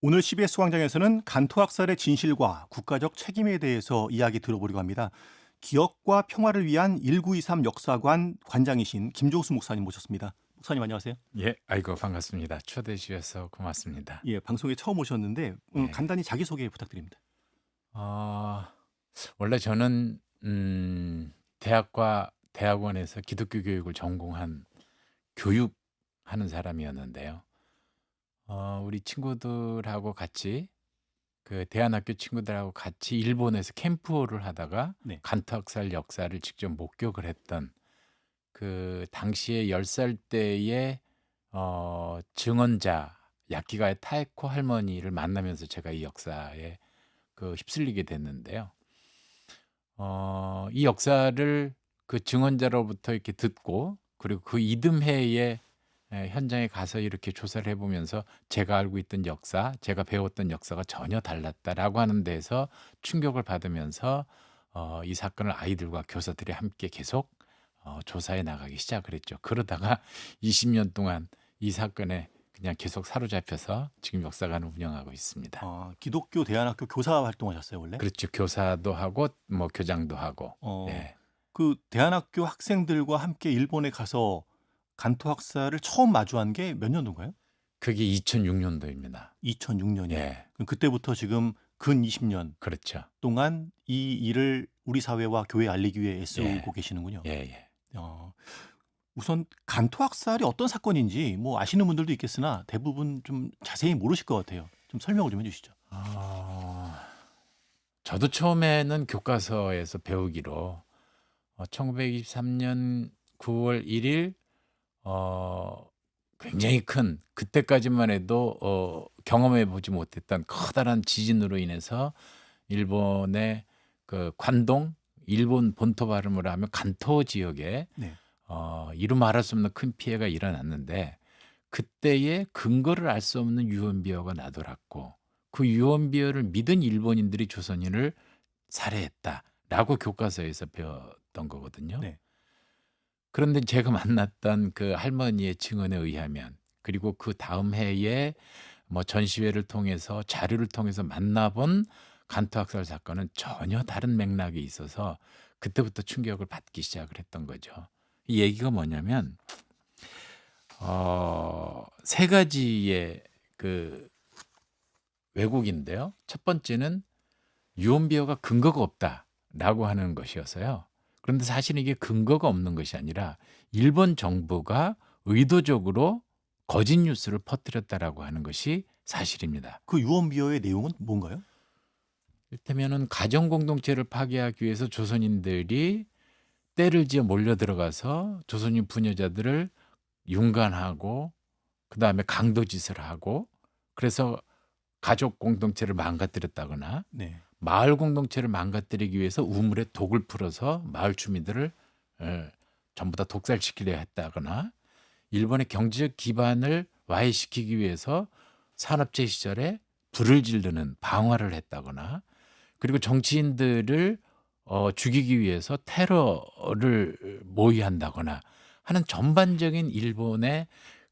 오늘 CBS 광장에서는 간토학살의 진실과 국가적 책임에 대해서 이야기 들어보려고 합니다. 기억과 평화를 위한 1923 역사관 관장이신 김종수 목사님 모셨습니다. 목사님 안녕하세요. 예, 아이고 반갑습니다. 초대해 주셔서 고맙습니다. 예, 방송에 처음 오셨는데 예. 간단히 자기소개 부탁드립니다. 어, 원래 저는 대학과 대학원에서 기독교 교육을 전공한 교육하는 사람이었는데요. 우리 친구들하고 같이 그 대안학교 친구들하고 같이 일본에서 캠프호를 하다가 네. 간토학살 역사를 직접 목격을 했던 그 당시에 10살 때의 증언자 야키가의 타에코 할머니를 만나면서 제가 이 역사에 휩쓸리게 됐는데요. 이 역사를 그 증언자로부터 이렇게 듣고 그리고 그 이듬해에 현장에 가서 이렇게 조사를 해보면서 제가 알고 있던 역사, 제가 배웠던 역사가 전혀 달랐다라고 하는 데에서 충격을 받으면서 이 사건을 아이들과 교사들이 함께 계속 조사해 나가기 시작을 했죠. 그러다가 20년 동안 이 사건에 그냥 계속 사로잡혀서 지금 역사관을 운영하고 있습니다. 기독교 대안학교 교사 활동하셨어요, 원래? 그렇죠. 교사도 하고 뭐 교장도 하고. 어, 예. 그 대안학교 학생들과 함께 일본에 가서 간토학살을 처음 마주한 게 몇 년도인가요? 그게 2006년도입니다. 2006년이요. 예. 그럼 그때부터 지금 근 20년 그렇죠. 동안 이 일을 우리 사회와 교회에 알리기 위해 예. 애쓰고 계시는군요. 예예. 어, 우선 간토학살이 어떤 사건인지 뭐 아시는 분들도 있겠으나 대부분 좀 자세히 모르실 것 같아요. 좀 설명을 좀 해주시죠. 어, 저도 처음에는 교과서에서 배우기로 1923년 9월 1일 어 굉장히 큰 그때까지만 해도 경험해 보지 못했던 커다란 지진으로 인해서 일본의 그 관동 일본 본토 발음으로 하면 간토 지역에 네. 이루 말할 수 없는 큰 피해가 일어났는데 그때의 근거를 알 수 없는 유언비어가 나돌았고 그 유언비어를 믿은 일본인들이 조선인을 살해했다라고 교과서에서 배웠던 거거든요. 네. 그런데 제가 만났던 그 할머니의 증언에 의하면 그리고 그 다음 해에 뭐 전시회를 통해서 자료를 통해서 만나본 간토학살 사건은 전혀 다른 맥락이 있어서 그때부터 충격을 받기 시작을 했던 거죠. 이 얘기가 뭐냐면 세 가지의 그 왜곡인데요. 첫 번째는 유언비어가 근거가 없다라고 하는 것이어서요. 그런데 사실 이게 근거가 없는 것이 아니라 일본 정부가 의도적으로 거짓 뉴스를 퍼뜨렸다라고 하는 것이 사실입니다. 그 유언비어의 내용은 뭔가요? 이를테면은 가정 공동체를 파괴하기 위해서 조선인들이 떼를 지어 몰려 들어가서 조선인 부녀자들을 윤관하고 그다음에 강도짓을 하고 그래서 가족 공동체를 망가뜨렸다거나 네. 마을 공동체를 망가뜨리기 위해서 우물에 독을 풀어서 마을 주민들을 전부 다 독살시키려 했다거나 일본의 경제적 기반을 와해시키기 위해서 산업재 시절에 불을 지르는 방화를 했다거나 그리고 정치인들을 죽이기 위해서 테러를 모의한다거나 하는 전반적인 일본의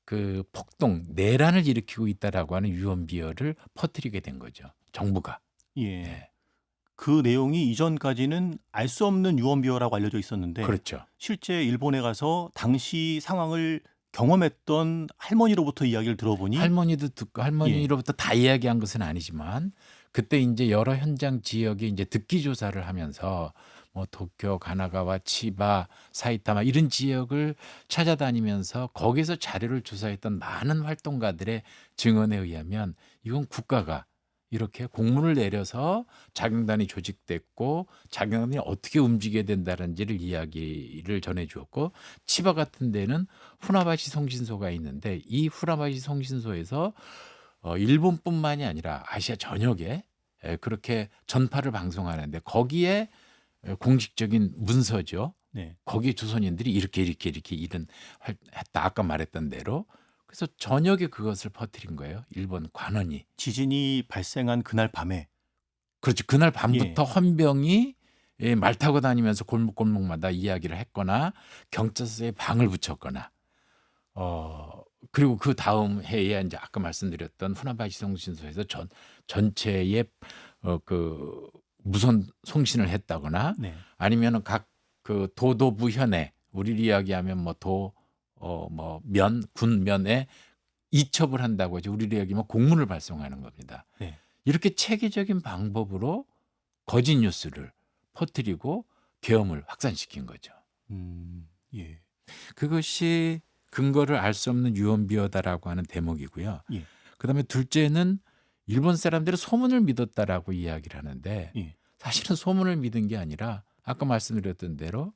그 폭동, 내란을 일으키고 있다라고 하는 유언비어를 퍼뜨리게 된 거죠. 정부가. 예. 예. 그 내용이 이전까지는 알 수 없는 유언비어라고 알려져 있었는데 그렇죠. 실제 일본에 가서 당시 상황을 경험했던 할머니로부터 이야기를 들어보니 할머니도 듣고 예. 할머니로부터 다 이야기한 것은 아니지만 그때 인제 여러 현장 지역에 인제 듣기 조사를 하면서 뭐 도쿄, 가나가와, 치바, 사이타마 이런 지역을 찾아다니면서 거기서 자료를 조사했던 많은 활동가들의 증언에 의하면 이건 국가가 이렇게 공문을 내려서 자경단이 조직됐고 자경단이 어떻게 움직여야 된다는지를 이야기를 전해 주었고 치바 같은 데는 후나바시 송신소가 있는데 이 후나바시 송신소에서 일본뿐만이 아니라 아시아 전역에 그렇게 전파를 방송하는데 거기에 공식적인 문서죠. 네. 거기에 조선인들이 이렇게 일은 했다. 아까 말했던 대로. 그래서 저녁에 그것을 퍼뜨린 거예요. 일본 관원이. 지진이 발생한 그날 밤에 그렇죠. 그날 예. 밤부터 헌병이 말 타고 다니면서 골목골목마다 이야기를 했거나 경찰서에 방을 붙였거나 그리고 그 다음 해에 이제 아까 말씀드렸던 후나바시 송신소에서 전체의 그 무선 송신을 했다거나 네. 아니면은 각 그 도도부 현에 우리를 이야기하면 뭐 뭐 군면에 이첩을 한다고 하죠. 우리를 이야기하면 공문을 발송하는 겁니다. 네. 이렇게 체계적인 방법으로 거짓 뉴스를 퍼뜨리고 계엄을 확산시킨 거죠. 예. 그것이 근거를 알 수 없는 유언비어다라고 하는 대목이고요. 예. 그다음에 둘째는 일본 사람들은 소문을 믿었다라고 이야기를 하는데 예. 사실은 소문을 믿은 게 아니라 아까 말씀드렸던 대로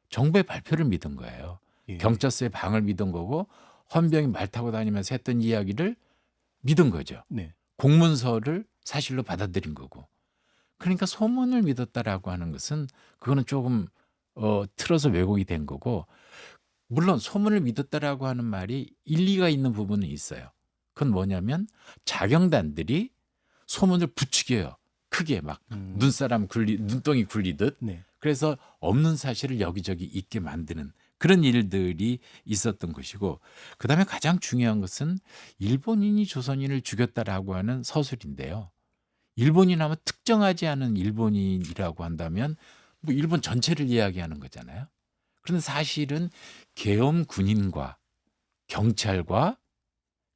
정부의 발표를 믿은 거예요. 예. 경찰서의 방을 믿은 거고 헌병이 말 타고 다니면서 했던 이야기를 믿은 거죠. 네. 공문서를 사실로 받아들인 거고. 그러니까 소문을 믿었다라고 하는 것은 그거는 조금 틀어서 왜곡이 된 거고 물론 소문을 믿었다라고 하는 말이 일리가 있는 부분은 있어요. 그건 뭐냐면 자경단들이 소문을 부추겨요. 크게 막 눈동이 굴리듯. 네. 그래서 없는 사실을 여기저기 있게 만드는 그런 일들이 있었던 것이고 그다음에 가장 중요한 것은 일본인이 조선인을 죽였다라고 하는 서술인데요. 일본인 하면 특정하지 않은 일본인이라고 한다면 뭐 일본 전체를 이야기하는 거잖아요. 그런데 사실은 계엄 군인과 경찰과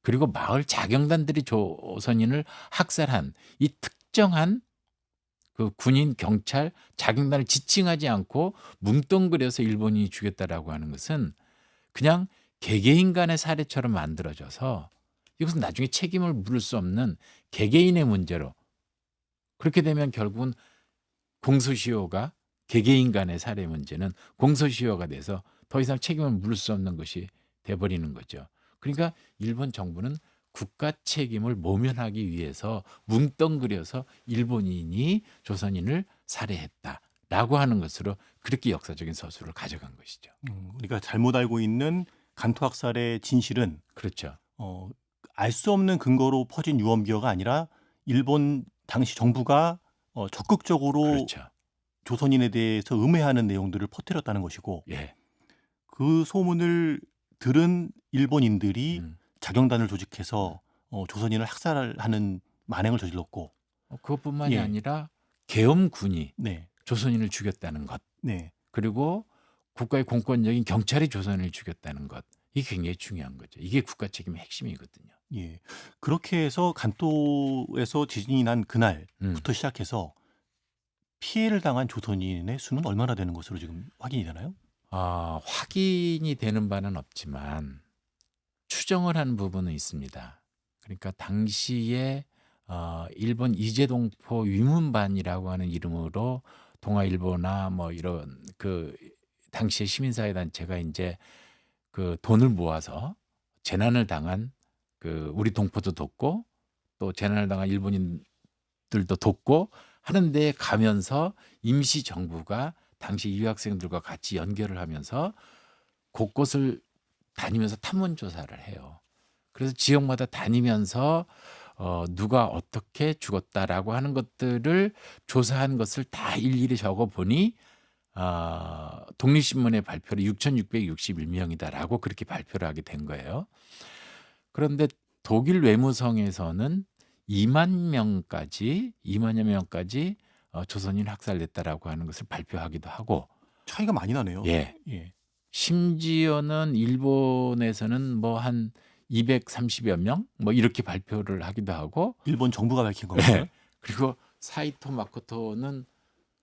그리고 마을 자경단들이 조선인을 학살한 이 특정한 그 군인, 경찰, 자경단을 지칭하지 않고 뭉뚱그려서 일본인이 죽였다라고 하는 것은 그냥 개개인 간의 사례처럼 만들어져서 이것은 나중에 책임을 물을 수 없는 개개인의 문제로 그렇게 되면 결국은 공소시효가 개개인 간의 사례 문제는 공소시효가 돼서 더 이상 책임을 물을 수 없는 것이 돼버리는 거죠. 그러니까 일본 정부는 국가 책임을 모면하기 위해서 뭉뚱그려서 일본인이 조선인을 살해했다라고 하는 것으로 그렇게 역사적인 서술을 가져간 것이죠. 그러니까 잘못 알고 있는 간토학살의 진실은 그렇죠. 알 수 없는 근거로 퍼진 유언비어가 아니라 일본 당시 정부가 적극적으로 그렇죠. 조선인에 대해서 음해하는 내용들을 퍼뜨렸다는 것이고 예. 그 소문을 들은 일본인들이 음. 자경단을 조직해서 조선인을 학살하는 만행을 저질렀고 그것뿐만이 예. 아니라 계엄군이 네. 조선인을 죽였다는 것. 네. 그리고 국가의 공권력인 경찰이 조선인을 죽였다는 것. 이게 굉장히 중요한 거죠. 이게 국가 책임의 핵심이거든요. 예. 그렇게 해서 간토에서 지진이 난 그날부터 시작해서 피해를 당한 조선인의 수는 얼마나 되는 것으로 지금 확인이 되나요? 확인이 되는 바는 없지만 추정을 하는 부분은 있습니다. 그러니까 당시에 일본 이재동포 위문반이라고 하는 이름으로 동아일보나 뭐 이런 그 당시의 시민사회 단체가 이제 그 돈을 모아서 재난을 당한 그 우리 동포도 돕고 또 재난을 당한 일본인들도 돕고 하는 데 가면서 임시 정부가 당시 유학생들과 같이 연결을 하면서 곳곳을 다니면서 탐문 조사를 해요. 그래서 지역마다 다니면서 누가 어떻게 죽었다라고 하는 것들을 조사한 것을 다 일일이 적어 보니 독립신문의 발표로 6,661명이다라고 그렇게 발표를 하게 된 거예요. 그런데 독일 외무성에서는 2만여 명까지 조선인 학살됐다라고 하는 것을 발표하기도 하고 차이가 많이 나네요. 예. 예. 심지어는 일본에서는 뭐 한 230여 명 뭐 이렇게 발표를 하기도 하고 일본 정부가 밝힌 겁니다. 네. 그리고 사이토 마코토는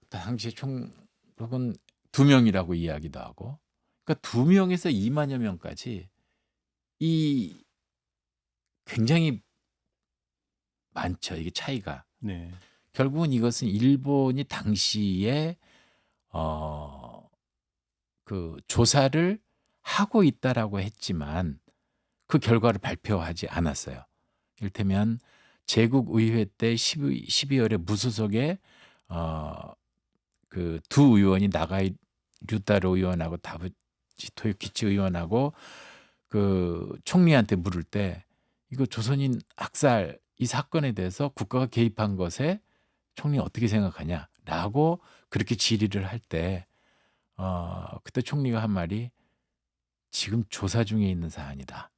당시에 총독은 2명이라고 이야기도 하고 그러니까 2명에서 2만여 명까지 이 굉장히 많죠. 이게 차이가. 네. 결국은 이것은 일본이 당시에 그 조사를 하고 있다라고 했지만 그 결과를 발표하지 않았어요. 이를테면 제국의회 때 12월에 무소속의 그 두 의원이 나가이 류타로 의원하고 다부치 토요키치 의원하고 그 총리한테 물을 때 이거 조선인 학살 이 사건에 대해서 국가가 개입한 것에 총리 어떻게 생각하냐라고 그렇게 질의를 할 때 그때 총리가 한 말이 지금 조사 중에 있는 사안이다.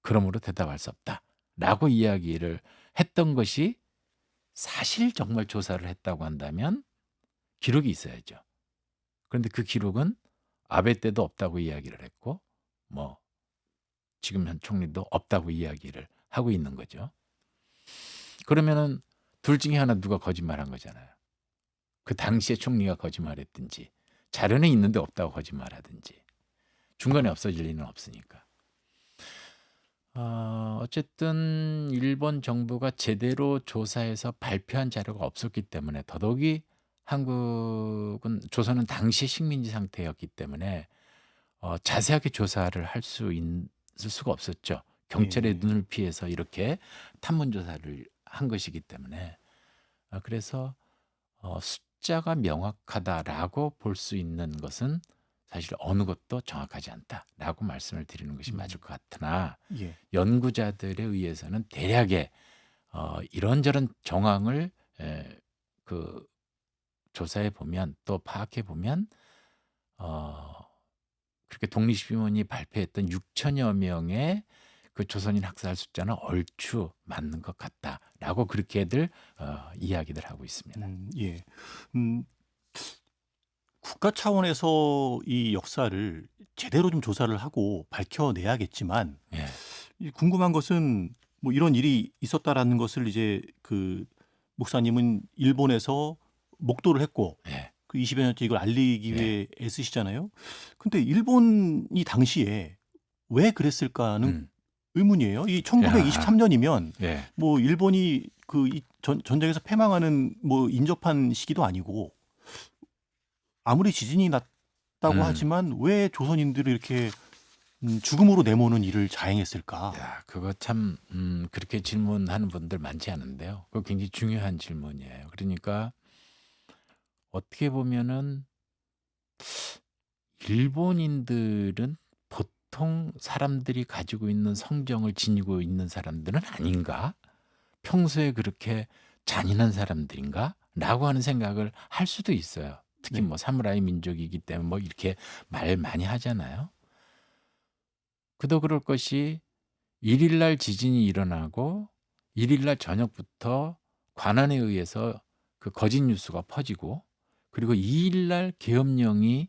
그러므로 대답할 수 없다라고 이야기를 했던 것이 사실 정말 조사를 했다고 한다면 기록이 있어야죠. 그런데 그 기록은 아베 때도 없다고 이야기를 했고 뭐 지금 현 총리도 없다고 이야기를 하고 있는 거죠. 그러면은 둘 중에 하나 누가 거짓말한 거잖아요. 그 당시에 총리가 거짓말했든지 자료는 있는데 없다고 거짓말하든지 중간에 없어질 리는 없으니까. 어쨌든 일본 정부가 제대로 조사해서 발표한 자료가 없었기 때문에 더더욱이 한국은 조선은 당시 식민지 상태였기 때문에 자세하게 조사를 할 수 있을 수가 없었죠. 경찰의 예. 눈을 피해서 이렇게 탐문 조사를 한 것이기 때문에 그래서 숫자가 명확하다라고 볼 수 있는 것은 사실 어느 것도 정확하지 않다라고 말씀을 드리는 것이 맞을 음. 것 같으나 예. 연구자들에 의해서는 대략의 이런저런 정황을 그 조사해 보면 또 파악해 보면 그렇게 독립신문이 발표했던 6천여 명의 그 조선인 학살 숫자는 얼추 맞는 것 같다라고 그렇게들 이야기들 하고 있습니다. 예. 음 국가 차원에서 이 역사를 제대로 좀 조사를 하고 밝혀내야겠지만 예, 이 궁금한 것은 뭐 이런 일이 있었다라는 것을 이제 그 목사님은 일본에서 목도를 했고 예, 그 20여 년째 이걸 알리기 예. 위해 애쓰시잖아요. 근데 일본이 당시에 왜 그랬을까는 음. 의문이에요. 이 야, 1923년이면 예, 뭐 일본이 그 이 전쟁에서 패망하는 뭐 인접한 시기도 아니고 아무리 지진이 났다고 음. 하지만 왜 조선인들을 이렇게 죽음으로 내모는 일을 자행했을까? 야, 그거 참 그렇게 질문하는 분들 많지 않은데요. 그거 굉장히 중요한 질문이에요. 그러니까 어떻게 보면은 일본인들은 보통 사람들이 가지고 있는 성정을 지니고 있는 사람들은 아닌가? 평소에 그렇게 잔인한 사람들인가? 라고 하는 생각을 할 수도 있어요. 특히 네. 뭐 사무라이 민족이기 때문에 뭐 이렇게 말 많이 하잖아요. 그도 그럴 것이 1일 날 지진이 일어나고 1일 날 저녁부터 관원에 의해서 그 거짓 뉴스가 퍼지고 그리고 2일 날 계엄령이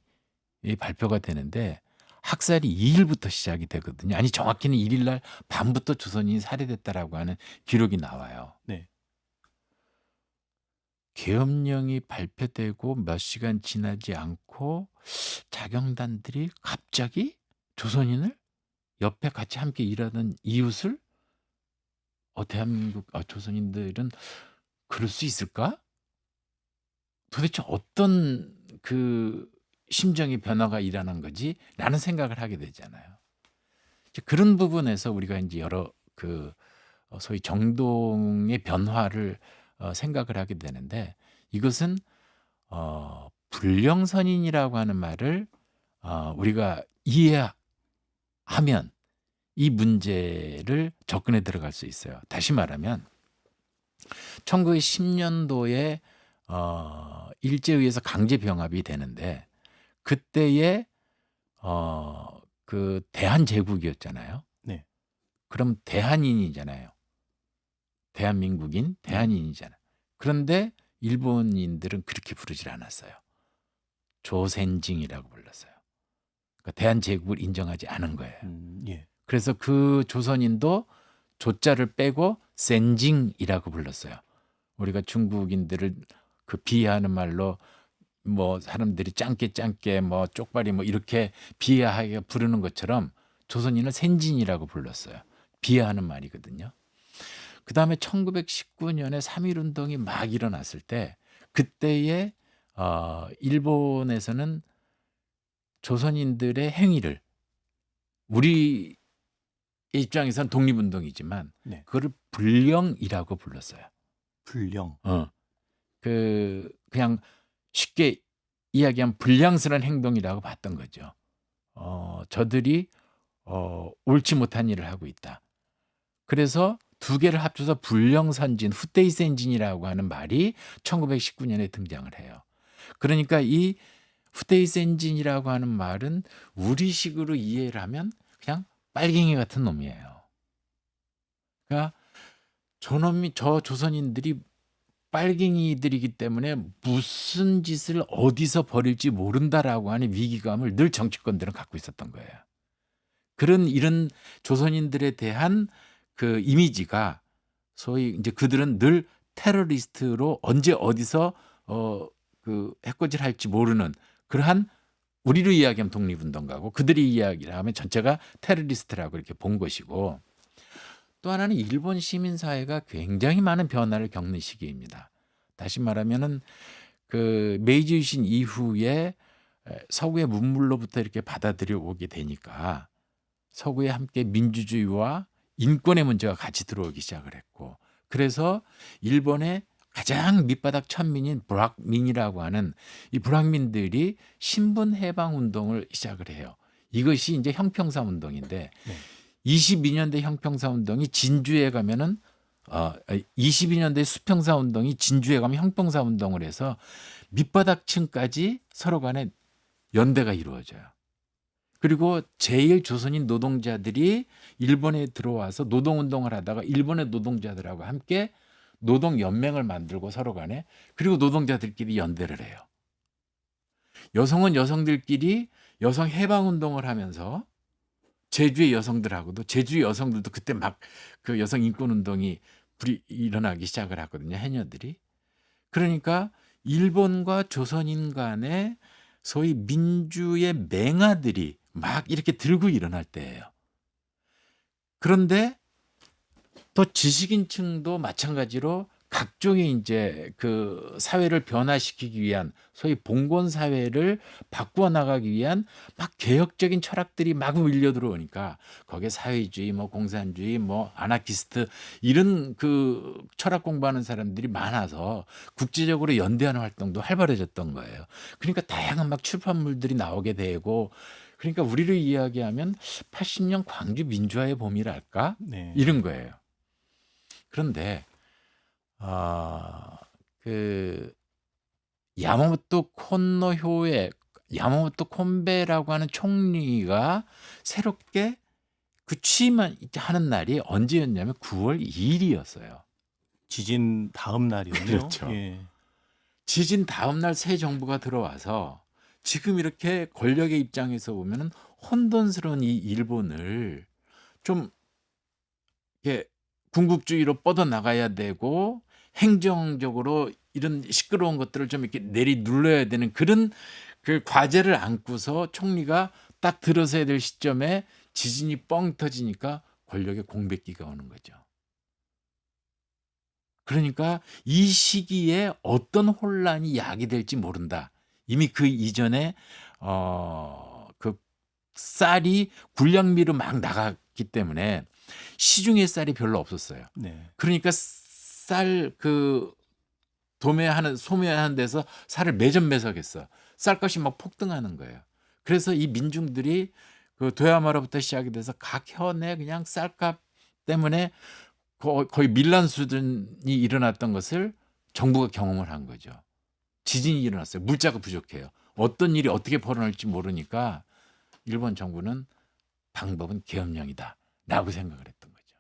발표가 되는데 학살이 2일부터 시작이 되거든요. 아니 정확히는 1일 날 밤부터 조선인이 살해됐다라고 하는 기록이 나와요. 네. 계엄령이 발표되고 몇 시간 지나지 않고 자경단들이 갑자기 조선인을 옆에 같이 함께 일하던 이웃을 대한민국 조선인들은 그럴 수 있을까? 도대체 어떤 그 심정의 변화가 일어난 거지라는 생각을 하게 되잖아요. 이제 그런 부분에서 우리가 이제 여러 그 소위 정동의 변화를 생각을 하게 되는데 이것은 불령선인이라고 하는 말을 우리가 이해하면 이 문제를 접근해 들어갈 수 있어요. 다시 말하면 1910년도에 일제에 의해서 강제 병합이 되는데 그때에 그 대한제국이었잖아요. 네. 그럼 대한인이잖아요. 대한민국인 네. 대한인이잖아요. 그런데 일본인들은 그렇게 부르질 않았어요. 조센징이라고 불렀어요. 그러니까 대한제국을 인정하지 않은 거예요. 예. 그래서 그 조선인도 조자를 빼고 센징이라고 불렀어요. 우리가 중국인들을 그 비하하는 말로 뭐 사람들이 짱깨 뭐 쪽발이 뭐 이렇게 비하하게 부르는 것처럼 조선인을 센진이라고 불렀어요. 비하하는 말이거든요. 그다음에 1919년에 3.1 운동이 막 일어났을 때 그때에 일본에서는 조선인들의 행위를 우리 입장에선 독립운동이지만 네. 그거를 불령이라고 불렀어요. 불령. 그냥 쉽게 이야기하면 불량스러운 행동이라고 봤던 거죠. 저들이 옳지 못한 일을 하고 있다. 그래서 두 개를 합쳐서 불령선진, 후테이센진이라고 하는 말이 1919년에 등장을 해요. 그러니까 이 후테이센진이라고 하는 말은 우리식으로 이해를 하면 그냥 빨갱이 같은 놈이에요. 그러니까 저 조선인들이 빨갱이들이기 때문에 무슨 짓을 어디서 벌일지 모른다라고 하는 위기감을 늘 정치권들은 갖고 있었던 거예요. 이런 조선인들에 대한 그 이미지가 소위 이제 그들은 늘 테러리스트로 언제 어디서 해코지할지 모르는 그러한 우리로 이야기하면 독립운동가고 그들이 이야기를 하면 전체가 테러리스트라고 이렇게 본 것이고 또 하나는 일본 시민사회가 굉장히 많은 변화를 겪는 시기입니다. 다시 말하면은 그 메이지 유신 이후에 서구의 문물로부터 이렇게 받아들여 오게 되니까 서구에 함께 민주주의와 인권의 문제가 같이 들어오기 시작을 했고 그래서 일본의 가장 밑바닥 천민인 브락민이라고 하는 이 브락민들이 신분 해방 운동을 시작을 해요. 이것이 이제 형평사 운동인데 네. 22년대 형평사 운동이 진주에 가면은 22년대 수평사 운동이 진주에 가면 형평사 운동을 해서 밑바닥층까지 서로 간에 연대가 이루어져요. 그리고 제일 조선인 노동자들이 일본에 들어와서 노동운동을 하다가 일본의 노동자들하고 함께 노동연맹을 만들고 서로 간에 그리고 노동자들끼리 연대를 해요. 여성은 여성들끼리 여성 해방운동을 하면서 제주의 여성들하고도 제주의 여성들도 그때 막 그 여성 인권운동이 일어나기 시작을 하거든요. 해녀들이. 그러니까 일본과 조선인 간의 소위 민주의 맹아들이 막 이렇게 들고 일어날 때예요. 그런데 또 지식인층도 마찬가지로 각종의 이제 그 사회를 변화시키기 위한 소위 봉건 사회를 바꾸어 나가기 위한 막 개혁적인 철학들이 마구 밀려 들어오니까 거기에 사회주의, 뭐 공산주의, 뭐 아나키스트 이런 그 철학 공부하는 사람들이 많아서 국제적으로 연대하는 활동도 활발해졌던 거예요. 그러니까 다양한 막 출판물들이 나오게 되고 그러니까 우리를 이야기하면 80년 광주 민주화의 봄이랄까 네. 이런 거예요. 그런데 그 야마모토 콘베라고 하는 총리가 새롭게 그 취임하는 날이 언제였냐면 9월 2일이었어요. 지진 다음 날이었네요. 그렇죠. 예. 지진 다음 날 새 정부가 들어와서 지금 이렇게 권력의 입장에서 보면은 혼돈스러운 이 일본을 좀 이렇게 군국주의로 뻗어 나가야 되고 행정적으로 이런 시끄러운 것들을 좀 이렇게 내리 눌러야 되는 그런 그 과제를 안고서 총리가 딱 들어서야 될 시점에 지진이 뻥 터지니까 권력의 공백기가 오는 거죠. 그러니까 이 시기에 어떤 혼란이 야기될지 모른다. 이미 그 이전에 그 쌀이 군량미로 막 나갔기 때문에 시중에 쌀이 별로 없었어요. 네. 그러니까 쌀 그 소매하는 데서 쌀을 매점매석했어. 쌀값이 막 폭등하는 거예요. 그래서 이 민중들이 그 도야마로부터 시작이 돼서 각 현에 그냥 쌀값 때문에 거의 밀란 수준이 일어났던 것을 정부가 경험을 한 거죠. 지진이 일어났어요. 물자가 부족해요. 어떤 일이 어떻게 벌어질지 모르니까 일본 정부는 방법은 계엄령이다라고 생각을 했던 거죠.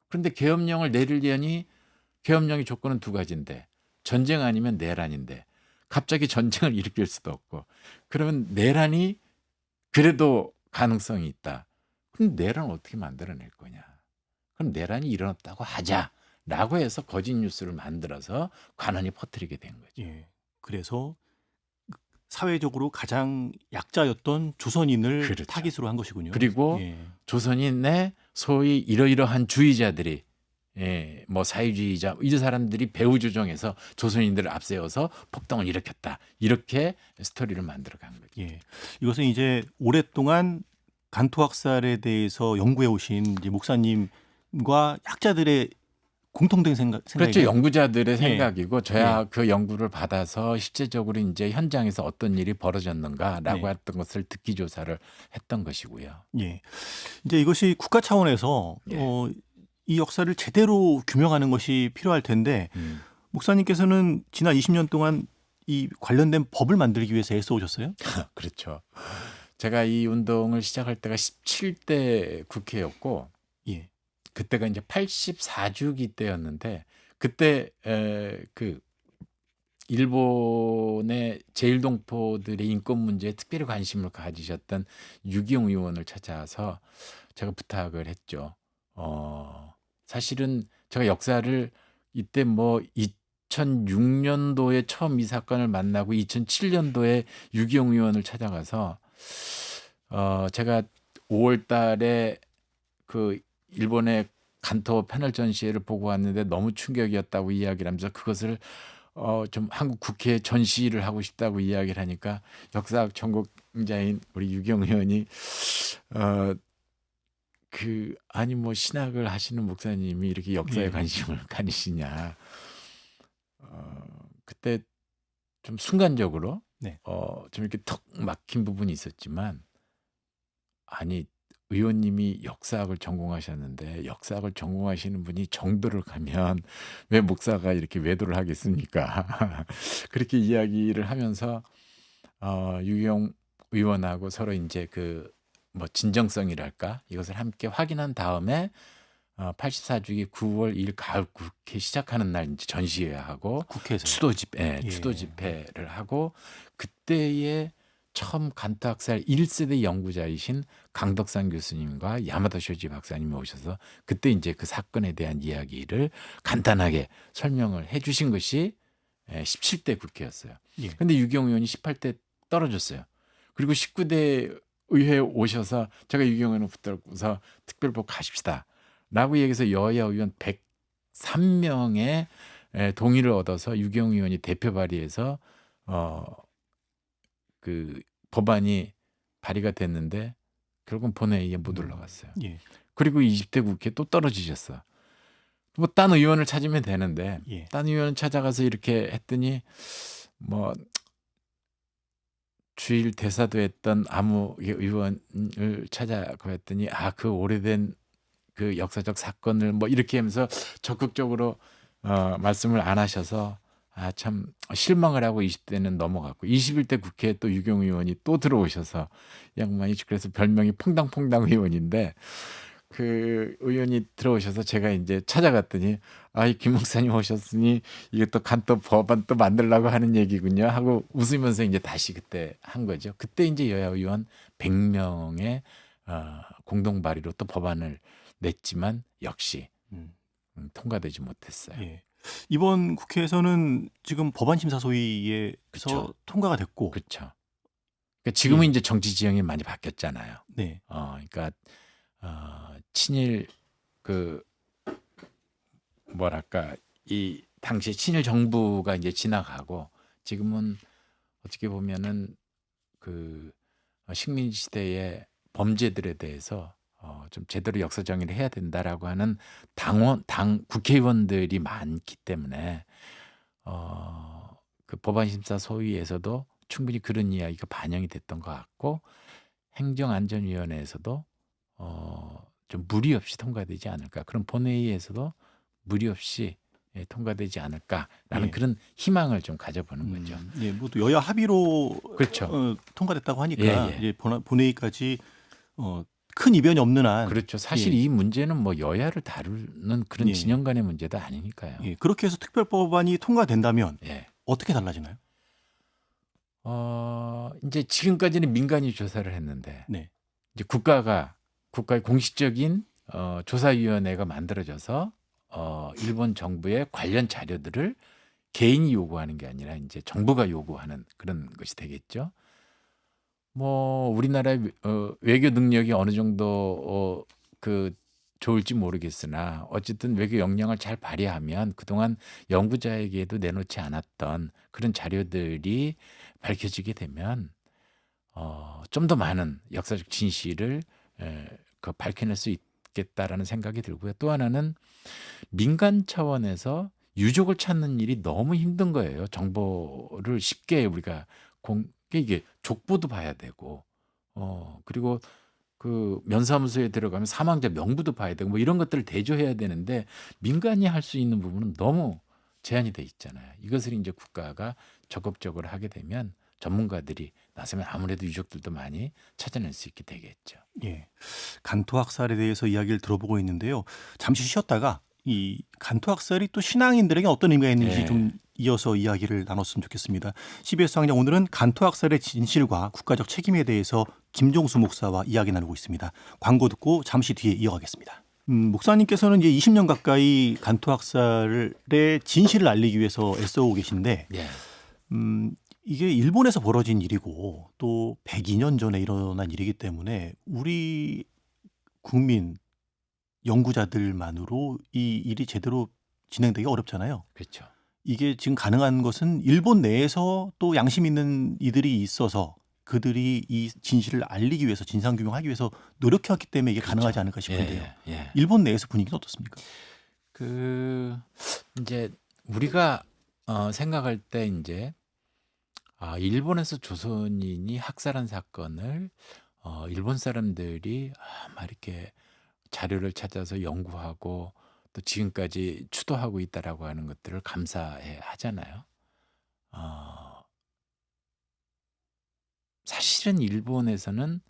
그런데 계엄령을 내리려니 계엄령의 조건은 두 가지인데 전쟁 아니면 내란인데 갑자기 전쟁을 일으킬 수도 없고 그러면 내란이 그래도 가능성이 있다. 그럼 내란을 어떻게 만들어낼 거냐. 그럼 내란이 일어났다고 하자라고 해서 거짓 뉴스를 만들어서 관원이 퍼뜨리게 된 거죠. 예. 그래서 사회적으로 가장 약자였던 조선인을 그렇죠. 타깃으로 한 것이군요. 그리고 예. 조선인의 소위 이러이러한 주의자들이 뭐 사회주의자 이 사람들이 배후 조정해서 조선인들을 앞세워서 폭동을 일으켰다. 이렇게 스토리를 만들어간 거죠. 예. 이것은 이제 오랫동안 간토학살에 대해서 연구해 오신 이제 목사님과 약자들의 공통된 그렇죠. 생각이네요. 연구자들의 예. 생각이고 저야 그 연구를 받아서 실제적으로 이제 현장에서 어떤 일이 벌어졌는가라고 네. 했던 것을 듣기 조사를 했던 것이고요. 예. 이제 이것이 국가 차원에서 예. 이 역사를 제대로 규명하는 것이 필요할 텐데 목사님께서는 지난 20년 동안 이 관련된 법을 만들기 위해서 애써 오셨어요? 그렇죠. 제가 이 운동을 시작할 때가 17대 국회였고 예. 그때가 이제 84주기 때였는데 그때 그 일본의 제일동포들의 인권 문제에 특별히 관심을 가지셨던 유기용 의원을 찾아서 제가 부탁을 했죠. 사실은 제가 역사를 이때 뭐 2006년도에 처음 이 사건을 만나고 2007년도에 유기용 의원을 찾아가서 제가 5월 달에 그 일본의 간토 패널 전시회를 보고 왔는데 너무 충격이었다고 이야기를 하면서 그것을 좀 한국 국회에 전시를 하고 싶다고 이야기를 하니까 역사학 전공자인 우리 유경 의원이 아니 뭐 신학을 하시는 목사님이 이렇게 역사에 예. 관심을 가지시냐. 그때 좀 순간적으로 네. 좀 이렇게 턱 막힌 부분이 있었지만 아니 의원님이 역사학을 전공하셨는데 역사학을 전공하시는 분이 정도를 가면 왜 목사가 이렇게 외도를 하겠습니까? 그렇게 이야기를 하면서 유경 의원하고 서로 이제 그 뭐 진정성이랄까 이것을 함께 확인한 다음에 84주기 9월 2일 가을 국회 시작하는 날 이제 전시회하고 국회에서요. 추도 집회, 예. 추도 집회를 하고 그때에 처음 간토 학살 1세대 연구자이신 강덕산 교수님과 야마다 쇼지 박사님이 오셔서 그때 이제 그 사건에 대한 이야기를 간단하게 설명을 해주신 것이 17대 국회였어요. 예. 근데 유경 의원이 18대 떨어졌어요. 그리고 19대 의회에 오셔서 제가 유경 의원을 붙들고서 특별법 가십시다. 라고 얘기해서 여야 의원 103명의 동의를 얻어서 유경 의원이 대표 발의해서 그 법안이 발의가 됐는데 결국은 본회의에 못 올라갔어요. 예. 그리고 20대 국회 또 떨어지셨어. 뭐 딴 의원을 찾으면 되는데 예. 딴 의원을 찾아가서 이렇게 했더니 뭐 주일 대사도 했던 아무 의원을 찾아가 했더니 그 오래된 그 역사적 사건을 뭐 이렇게 하면서 적극적으로 말씀을 안 하셔서 참 실망을 하고 20대는 넘어갔고 21대 국회에 또 유경 의원이 또 들어오셔서 양반이 그래서 별명이 퐁당퐁당 의원인데 그 의원이 들어오셔서 제가 이제 찾아갔더니 이 김 목사님 오셨으니 이게 또 간또 법안 또 만들려고 하는 얘기군요 하고 웃으면서 이제 다시 그때 한 거죠. 그때 이제 여야 의원 100명의 공동 발의로 또 법안을 냈지만 역시 음. 통과되지 못했어요. 예. 이번 국회에서는 지금 법안 심사 소위에서 그쵸. 통과가 됐고, 그렇죠. 그러니까 지금은 예. 이제 정치 지형이 많이 바뀌었잖아요. 네. 그러니까 친일 그 뭐랄까 이 당시 친일 정부가 이제 지나가고 지금은 어떻게 보면은 그 식민 시대의 범죄들에 대해서 좀 제대로 역사 정의를 해야 된다라고 하는 당 국회의원들이 많기 때문에 그 법안 심사 소위에서도 충분히 그런 이야기가 반영이 됐던 것 같고 행정안전위원회에서도 좀 무리 없이 통과되지 않을까. 그럼 본회의에서도 무리 없이 통과되지 않을까라는 예. 그런 희망을 좀 가져보는 거죠. 예, 모두 여야 합의로 그렇죠. 통과됐다고 하니까 예, 예. 이제 본회의까지 큰 이변이 없는 한 그렇죠. 사실 예. 이 문제는 뭐 여야를 다루는 그런 예. 진영 간의 문제도 아니니까요. 예, 그렇게 해서 특별법안이 통과된다면 예. 어떻게 달라지나요? 이제 지금까지는 민간이 조사를 했는데 네. 이제 국가의 공식적인 조사위원회가 만들어져서 일본 정부의 관련 자료들을 개인이 요구하는 게 아니라 이제 정부가 요구하는 그런 것이 되겠죠. 뭐 우리나라의 외교 능력이 어느 정도 좋을지 모르겠으나 어쨌든 외교 역량을 잘 발휘하면 그동안 연구자에게도 내놓지 않았던 그런 자료들이 밝혀지게 되면 좀 더 많은 역사적 진실을 밝혀낼 수 있겠다라는 생각이 들고요. 또 하나는 민간 차원에서 유족을 찾는 일이 너무 힘든 거예요. 정보를 쉽게 우리가 이게 족보도 봐야 되고 그리고 그 면사무소에 들어가면 사망자 명부도 봐야 되고 뭐 이런 것들을 대조해야 되는데 민간이 할 수 있는 부분은 너무 제한이 돼 있잖아요. 이것을 이제 국가가 적극적으로 하게 되면 전문가들이 나서면 아무래도 유족들도 많이 찾아낼 수 있게 되겠죠. 예. 간토학살에 대해서 이야기를 들어보고 있는데요. 잠시 쉬었다가 이 간토학살이 또 신앙인들에게 어떤 의미가 있는지 예. 좀 이어서 이야기를 나눴으면 좋겠습니다. CBS 광장 오늘은 간토학살의 진실과 국가적 책임에 대해서 김종수 목사와 이야기 나누고 있습니다. 광고 듣고 잠시 뒤에 이어가겠습니다. 목사님께서는 이제 20년 가까이 간토학살의 진실을 알리기 위해서 애써오고 계신데 예. 이게 일본에서 벌어진 일이고 또 102년 전에 일어난 일이기 때문에 우리 국민 연구자들만으로 이 일이 제대로 진행되기 어렵잖아요. 그렇죠. 이게 지금 가능한 것은 일본 내에서 또 양심 있는 이들이 있어서 그들이 이 진실을 알리기 위해서 진상규명하기 위해서 노력해왔기 때문에 이게 가능하지 않을까 싶은데요. 예. 예. 일본 내에서 분위기는 어떻습니까? 그 이제 우리가 생각할 때 이제 일본에서 조선인이 학살한 사건을 일본 사람들이 막 이렇게 자료를 찾아서 연구하고 또 지금까지 추도하고 있다라고 하는 것들을 감사해 하잖아요. 어, 사실은 일본에서는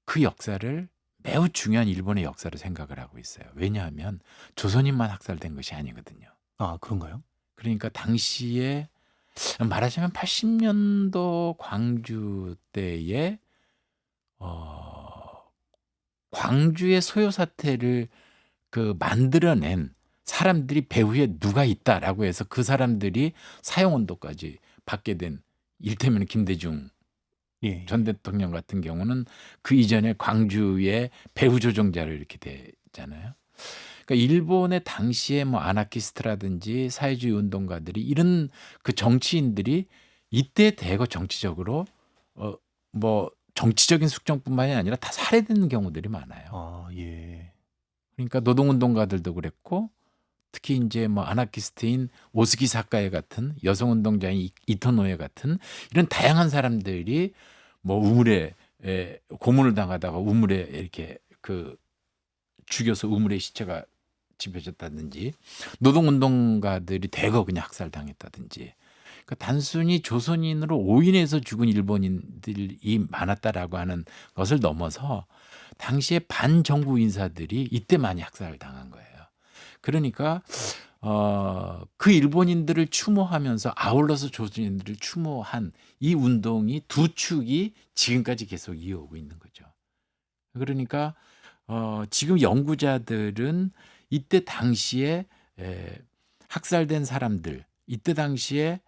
그 역사를 매우 중요한 일본의 역사로 생각을 하고 있어요. 왜냐하면 조선인만 학살된 것이 아니거든요. 아, 그런가요? 그러니까 당시에 말하자면 80년도 광주 때에 광주의 소요 사태를 만들어낸 사람들이 배후에 누가 있다라고 해서 그 사람들이 사형언도까지 받게 된, 이를테면 김대중 예. 전 대통령 같은 경우는 그 이전에 광주의 배후 조종자로 이렇게 됐잖아요. 그러니까 일본의 당시에 뭐 아나키스트라든지 사회주의 운동가들이 이런 그 정치인들이 이때 대거 정치적으로 뭐 정치적인 숙종뿐만이 아니라 다 살해되는 경우들이 많아요. 아, 예. 그러니까 노동운동가들도 그랬고 특히 이제 뭐 아나키스트인 오스기 사카에 같은 여성운동자인 이토노에 같은 이런 다양한 사람들이 뭐 우물에 고문을 당하다가 우물에 이렇게 죽여서 우물에 시체가 집혀졌다든지 노동운동가들이 대거 그냥 학살당했다든지 그러니까 단순히 조선인으로 오인해서 죽은 일본인들이 많았다라고 하는 것을 넘어서 당시에 반정부 인사들이 이때 많이 학살을 당한 거예요. 그러니까 그 일본인들을 추모하면서 아울러서 조선인들을 추모한 이 운동이 두 축이 지금까지 계속 이어오고 있는 거죠. 그러니까 지금 연구자들은 이때 당시에 학살된 사람들, 이때 당시에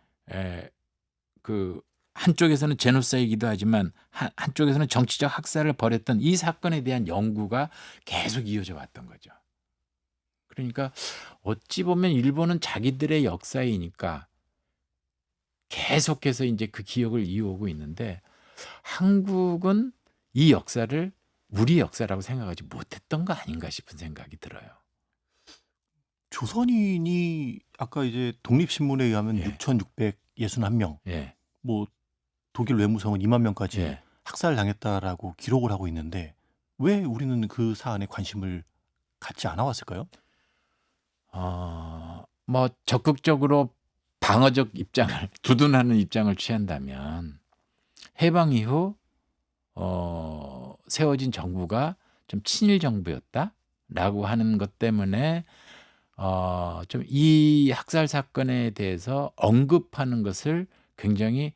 한쪽에서는 제노사이드이기도 하지만 한쪽에서는 정치적 학살을 벌였던 이 사건에 대한 연구가 계속 이어져 왔던 거죠. 그러니까 어찌 보면 일본은 자기들의 역사이니까 계속해서 이제 그 기억을 이어오고 있는데 한국은 이 역사를 우리 역사라고 생각하지 못했던 거 아닌가 싶은 생각이 들어요. 조선인이 아까 이제 독립신문에 의하면 예. 6,661명, 예, 뭐 독일 외무성은 2만 명까지 예. 학살당했다라고 기록을 하고 있는데 왜 우리는 그 사안에 관심을 갖지 않아 왔을까요? 뭐 적극적으로 방어적 입장을 두둔하는 입장을 취한다면 해방 이후 세워진 정부가 좀 친일 정부였다라고 하는 것 때문에 좀 이 학살 사건에 대해서 언급하는 것을 굉장히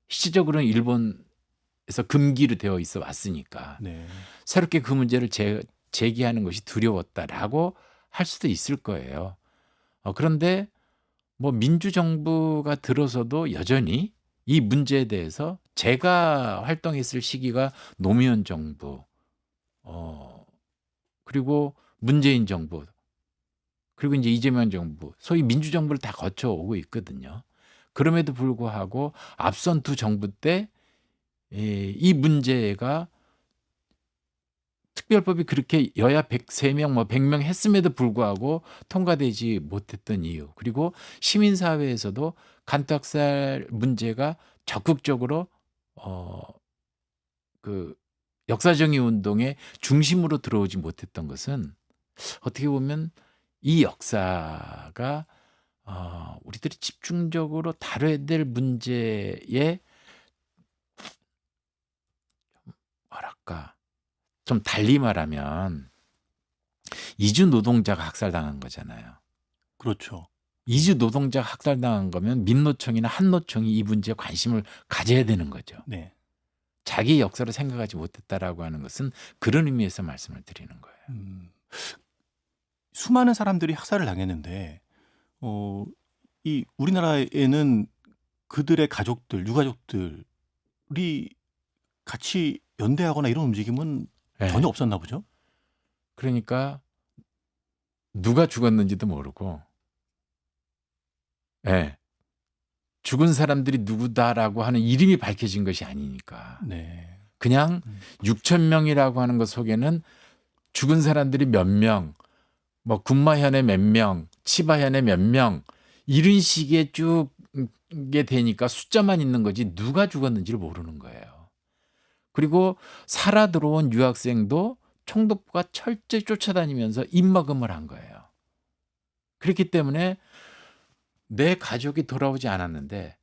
시적으로는 일본에서 금기로 되어 있어 왔으니까 네. 새롭게 그 문제를 제기하는 것이 두려웠다라고 할 수도 있을 거예요. 그런데 뭐 민주정부가 들어서도 여전히 이 문제에 대해서 제가 활동했을 시기가 노무현 정부, 그리고 문재인 정부, 그리고 이제 이재명 정부, 소위 민주정부를 다 거쳐오고 있거든요. 그럼에도 불구하고 앞선 두 정부 때 이 문제가 특별법이 그렇게 여야 103명, 뭐 100명 했음에도 불구하고 통과되지 못했던 이유. 그리고 시민사회에서도 간떡살 문제가 적극적으로 역사정의 운동의 중심으로 들어오지 못했던 것은 어떻게 보면 이 역사가 우리들이 집중적으로 다뤄야 될 문제에 뭐랄까 좀 달리 말하면 이주 노동자가 학살당한 거잖아요. 그렇죠. 이주 노동자가 학살당한 거면 민노총이나 한노총이 이 문제에 관심을 가져야 되는 거죠. 네. 자기 역사를 생각하지 못했다라고 하는 것은 그런 의미에서 말씀을 드리는 거예요. 수많은 사람들이 학살을 당했는데 이 우리나라에는 그들의 가족들, 유가족들이 같이 연대하거나 이런 움직임은 예. 전혀 없었나 보죠? 그러니까 누가 죽었는지도 모르고, 예. 죽은 사람들이 누구다라고 하는 이름이 밝혀진 것이 아니니까. 네. 그냥 6천 명이라고 하는 것 속에는 죽은 사람들이 몇 명, 뭐 군마현에 몇 명, 치바현에 몇 명, 이런 식의 쭉 게 되니까 숫자만 있는 거지 누가 죽었는지를 모르는 거예요. 그리고 살아 들어온 유학생도 총독부가 철저히 쫓아다니면서 입막음을 한 거예요. 그렇기 때문에 내 가족이 돌아오지 않았는데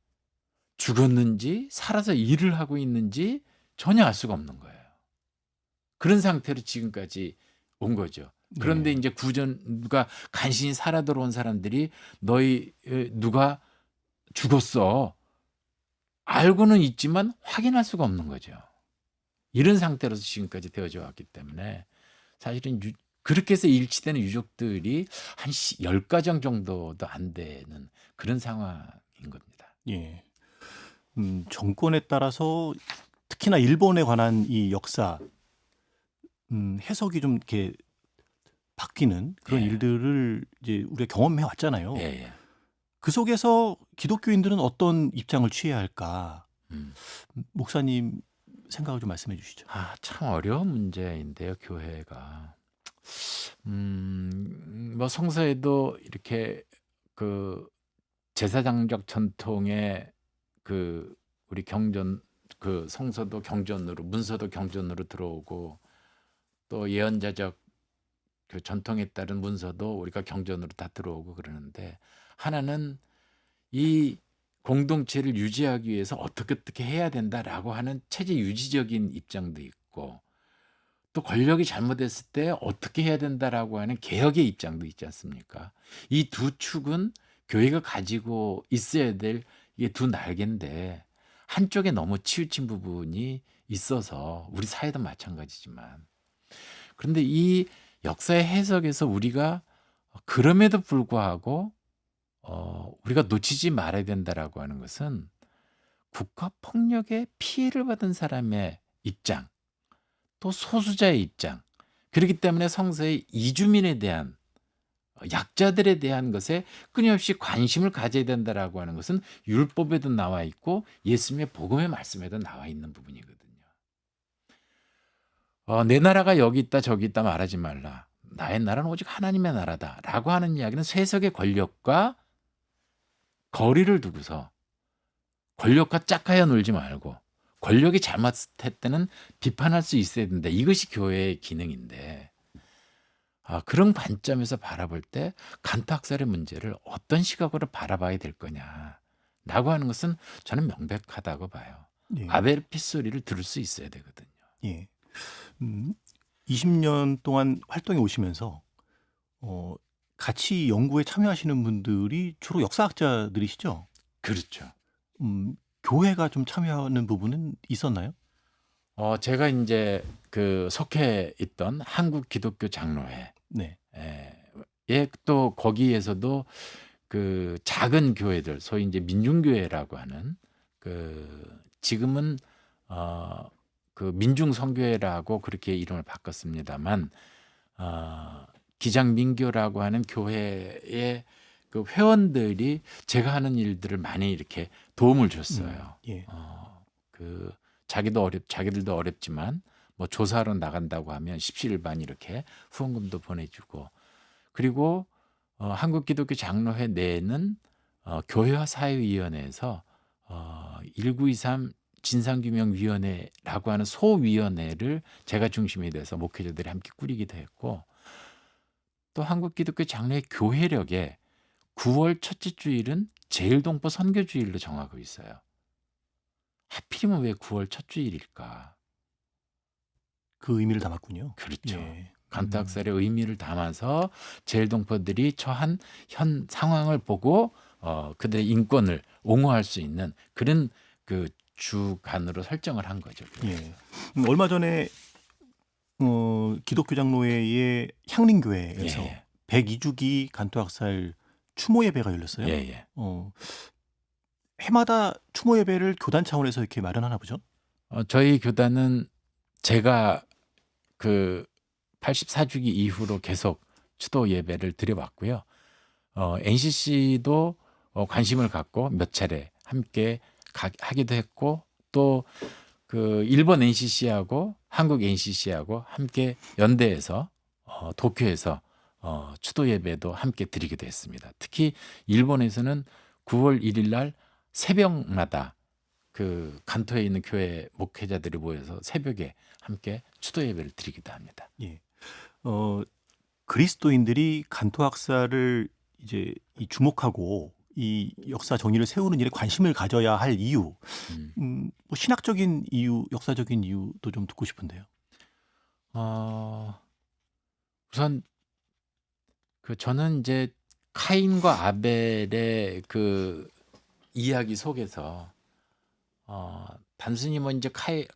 죽었는지 살아서 일을 하고 있는지 전혀 알 수가 없는 거예요. 그런 상태로 지금까지 온 거죠. 그런데 네. 이제 누가 간신히 살아 들어온 사람들이 너희 누가 죽었어. 알고는 있지만 확인할 수가 없는 거죠. 이런 상태로서 지금까지 되어져 왔기 때문에 사실은 그렇게 해서 일치되는 유족들이 한 10가정 정도도 안 되는 그런 상황인 겁니다. 예. 정권에 따라서 특히나 일본에 관한 이 역사 해석이 좀 이렇게 바뀌는 그런 예. 일들을 이제 우리가 경험해 왔잖아요. 예, 예. 그 속에서 기독교인들은 어떤 입장을 취해야 할까? 음. 목사님 생각을 좀 말씀해 주시죠. 참 어려운 문제인데요, 교회가. 뭐 성서에도 이렇게 그 제사장적 전통의 그 우리 경전 그 성서도 경전으로 문서도 경전으로 들어오고 또 예언자적 그 전통에 따른 문서도 우리가 경전으로 다 들어오고 그러는데 하나는 이 공동체를 유지하기 위해서 어떻게 해야 된다라고 하는 체제 유지적인 입장도 있고 또 권력이 잘못됐을 때 어떻게 해야 된다라고 하는 개혁의 입장도 있지 않습니까? 이 두 축은 교회가 가지고 있어야 될 이게 두 날개인데 한쪽에 너무 치우친 부분이 있어서 우리 사회도 마찬가지지만 그런데 이 역사의 해석에서 우리가 그럼에도 불구하고 우리가 놓치지 말아야 된다라고 하는 것은 국가 폭력의 피해를 받은 사람의 입장, 또 소수자의 입장. 그렇기 때문에 성서의 이주민에 대한 약자들에 대한 것에 끊임없이 관심을 가져야 된다라고 하는 것은 율법에도 나와 있고 예수님의 복음의 말씀에도 나와 있는 부분이거든요. 내 나라가 여기 있다 저기 있다 말하지 말라. 나의 나라는 오직 하나님의 나라다라고 하는 이야기는 세속의 권력과 거리를 두고서 권력과 짝하여 놀지 말고 권력이 잘못했을 때는 비판할 수 있어야 된다. 이것이 교회의 기능인데 그런 관점에서 바라볼 때 간토학살의 문제를 어떤 시각으로 바라봐야 될 거냐라고 하는 것은 저는 명백하다고 봐요. 예. 아벨 핏소리를 들을 수 있어야 되거든요. 예. 20년 동안 활동해 오시면서 같이 연구에 참여하시는 분들이 주로 역사학자들이시죠? 그렇죠. 교회가 좀 참여하는 부분은 있었나요? 제가 이제 그 속해 있던 한국 기독교 장로회 네. 또 거기에서도 그 작은 교회들 소위 이제 민중교회라고 하는 그 지금은 그 민중성교회라고 그렇게 이름을 바꿨습니다만 기장민교라고 하는 교회의 그 회원들이 제가 하는 일들을 많이 이렇게 도움을 줬어요. 예. 그 자기들도 어렵지만 뭐 조사하러 나간다고 하면 십시일반 이렇게 후원금도 보내주고 그리고 한국 기독교 장로회 내에는 교회와 사회위원회에서 1923 진상규명위원회라고 하는 소위원회를 제가 중심이 돼서 목회자들이 함께 꾸리기도 했고 또 한국 기독교 장로회 교회력에 9월 첫째 주일은 제일동포 선교주일로 정하고 있어요. 하필이면 왜 9월 첫 주일일까? 그 의미를 담았군요. 그렇죠. 예. 간타학살의 의미를 담아서 제일동포들이 처한 현 상황을 보고 그들의 인권을 옹호할 수 있는 그런 그 주간으로 설정을 한 거죠. 예. 얼마 전에 기독교 장로회의 향림교회에서 예, 102주기 간토학살 추모 예배가 열렸어요. 예, 예. 해마다 추모 예배를 교단 차원에서 이렇게 마련하나 보죠? 저희 교단은 제가 그 84주기 이후로 계속 추도 예배를 드려왔고요. NCC도 관심을 갖고 몇 차례 함께 하기도 했고 또 그 일본 NCC하고 한국 NCC하고 함께 연대해서 도쿄에서 추도 예배도 함께 드리기도 했습니다. 특히 일본에서는 9월 1일 날 새벽마다 그 간토에 있는 교회 목회자들이 모여서 새벽에 함께 추도 예배를 드리기도 합니다. 예. 그리스도인들이 간토학살을 이제 이 주목하고 이 역사 정의를 세우는 일에 관심을 가져야 할 이유, 뭐 신학적인 이유, 역사적인 이유도 좀 듣고 싶은데요. 우선 그 저는 이제 카인과 아벨의 그 이야기 속에서 단순히 뭐 이제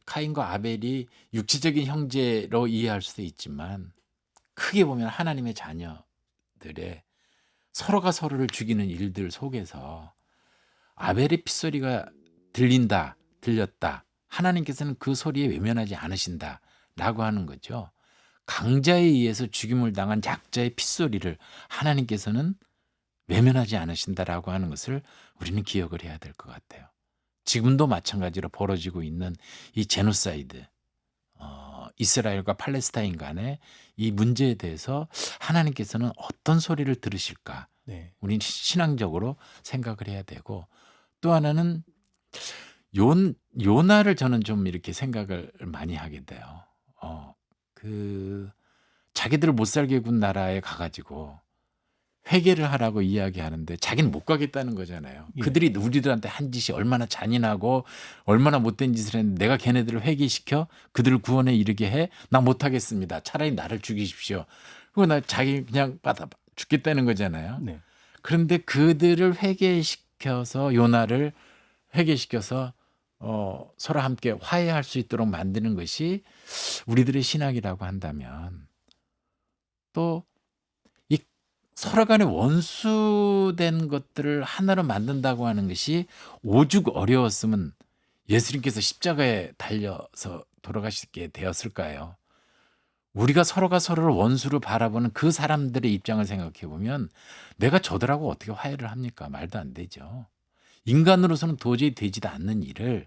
카인과 아벨이 육체적인 형제로 이해할 수도 있지만 크게 보면 하나님의 자녀들의 서로가 서로를 죽이는 일들 속에서 아벨의 핏소리가 들렸다. 하나님께서는 그 소리에 외면하지 않으신다라고 하는 거죠. 강자에 의해서 죽임을 당한 약자의 핏소리를 하나님께서는 외면하지 않으신다라고 하는 것을 우리는 기억을 해야 될 것 같아요. 지금도 마찬가지로 벌어지고 있는 이 제노사이드, 이스라엘과 팔레스타인 간의 이 문제에 대해서 하나님께서는 어떤 소리를 들으실까? 네. 우리는 신앙적으로 생각을 해야 되고 또 하나는 요나를 저는 좀 이렇게 생각을 많이 하게 돼요. 그 자기들 못 살게 군 나라에 가가지고 회개를 하라고 이야기하는데 자기는 못 가겠다는 거잖아요. 예. 그들이 우리들한테 한 짓이 얼마나 잔인하고 얼마나 못된 짓을 했는데 내가 걔네들을 회개시켜 그들을 구원에 이르게 해? 나 못하겠습니다. 차라리 나를 죽이십시오. 그리고 나 자기 그냥 받아 죽겠다는 거잖아요. 네. 그런데 그들을 회개시켜서 요나를 회개시켜서 서로 함께 화해할 수 있도록 만드는 것이 우리들의 신학이라고 한다면 또 이 서로 간에 원수된 것들을 하나로 만든다고 하는 것이 오죽 어려웠으면 예수님께서 십자가에 달려서 돌아가시게 되었을까요? 우리가 서로가 서로를 원수로 바라보는 그 사람들의 입장을 생각해 보면 내가 저들하고 어떻게 화해를 합니까? 말도 안 되죠. 인간으로서는 도저히 되지도 않는 일을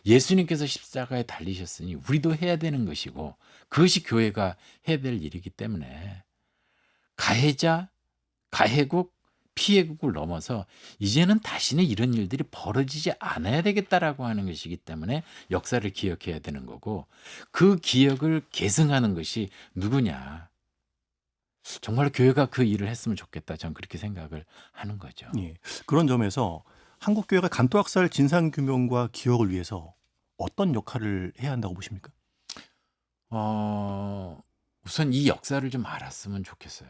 예수님께서 십자가에 달리셨으니 우리도 해야 되는 것이고 그것이 교회가 해야 될 일이기 때문에 가해자, 가해국, 피해국을 넘어서 이제는 다시는 이런 일들이 벌어지지 않아야 되겠다라고 하는 것이기 때문에 역사를 기억해야 되는 거고 그 기억을 계승하는 것이 누구냐. 정말 교회가 그 일을 했으면 좋겠다. 저는 그렇게 생각을 하는 거죠. 예. 그런 점에서 한국 교회가 간토학살 진상 규명과 기억을 위해서 어떤 역할을 해야 한다고 보십니까? 우선 이 역사를 좀 알았으면 좋겠어요.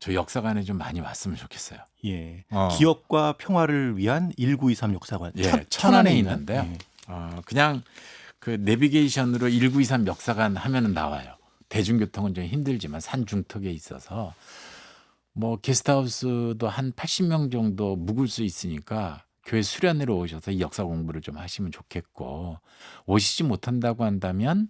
저 역사관에 좀 많이 왔으면 좋겠어요. 예. 어. 기억과 평화를 위한 1923 역사관. 예, 천안에 천안에 있는. 있는데요. 예. 그냥 그 내비게이션으로 1923 역사관 하면은 나와요. 대중교통은 좀 힘들지만 산 중턱에 있어서 뭐 게스트하우스도 한 80명 정도 묵을 수 있으니까 교회 수련회로 오셔서 이 역사 공부를 좀 하시면 좋겠고 오시지 못한다고 한다면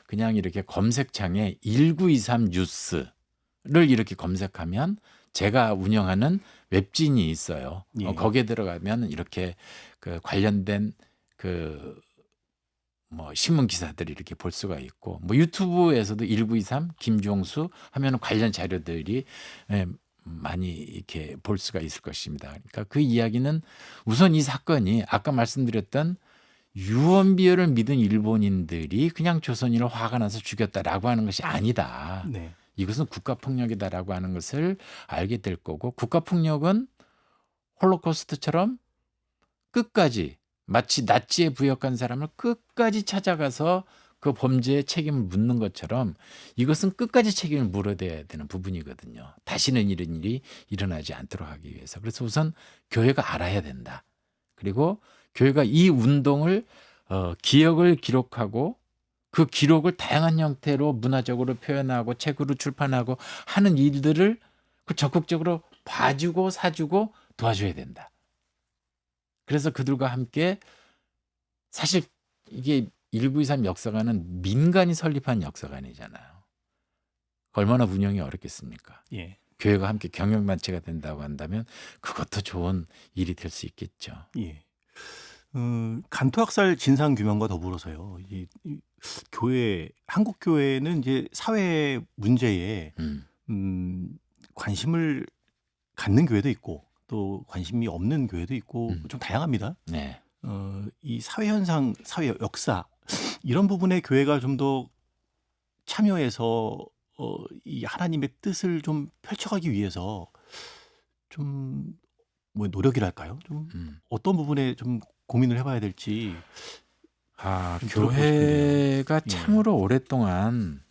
그냥 이렇게 검색창에 1923 뉴스를 이렇게 검색하면 제가 운영하는 웹진이 있어요. 예. 거기에 들어가면 이렇게 그 관련된 그 뭐 신문 기사들이 이렇게 볼 수가 있고 뭐 유튜브에서도 1923 김종수 하면 관련 자료들이 많이 이렇게 볼 수가 있을 것입니다. 그러니까 그 이야기는 우선 이 사건이 아까 말씀드렸던 유언비어를 믿은 일본인들이 그냥 조선인을 화가 나서 죽였다라고 하는 것이 아니다. 네. 이것은 국가폭력이다라고 하는 것을 알게 될 거고 국가폭력은 홀로코스트처럼 끝까지 마치 나치에 부역한 사람을 끝까지 찾아가서 그 범죄의 책임을 묻는 것처럼 이것은 끝까지 책임을 물어야 되는 부분이거든요. 다시는 이런 일이 일어나지 않도록 하기 위해서. 그래서 우선 교회가 알아야 된다. 그리고 교회가 이 운동을 기억을 기록하고 그 기록을 다양한 형태로 문화적으로 표현하고 책으로 출판하고 하는 일들을 그 적극적으로 봐주고 사주고 도와줘야 된다. 그래서 그들과 함께 사실 이게 1923 역사관은 민간이 설립한 역사관이잖아요. 얼마나 운영이 어렵겠습니까? 예. 교회가 함께 경영단체가 된다고 한다면 그것도 좋은 일이 될 수 있겠죠. 예. 간토학살 진상 규명과 더불어서요. 교회 한국 교회는 이제 사회 문제에 음, 관심을 갖는 교회도 있고 또 관심이 없는 교회도 있고 좀 다양합니다. 네. 이 사회 현상, 사회 역사 이런 부분에 교회가 좀 더 참여해서 이 하나님의 뜻을 좀 펼쳐가기 위해서 좀 뭐 노력이랄까요? 좀 음. 어떤 부분에 좀 고민을 해봐야 될지 좀 들어보고 교회가 싶은데요. 예. 참으로 오랫동안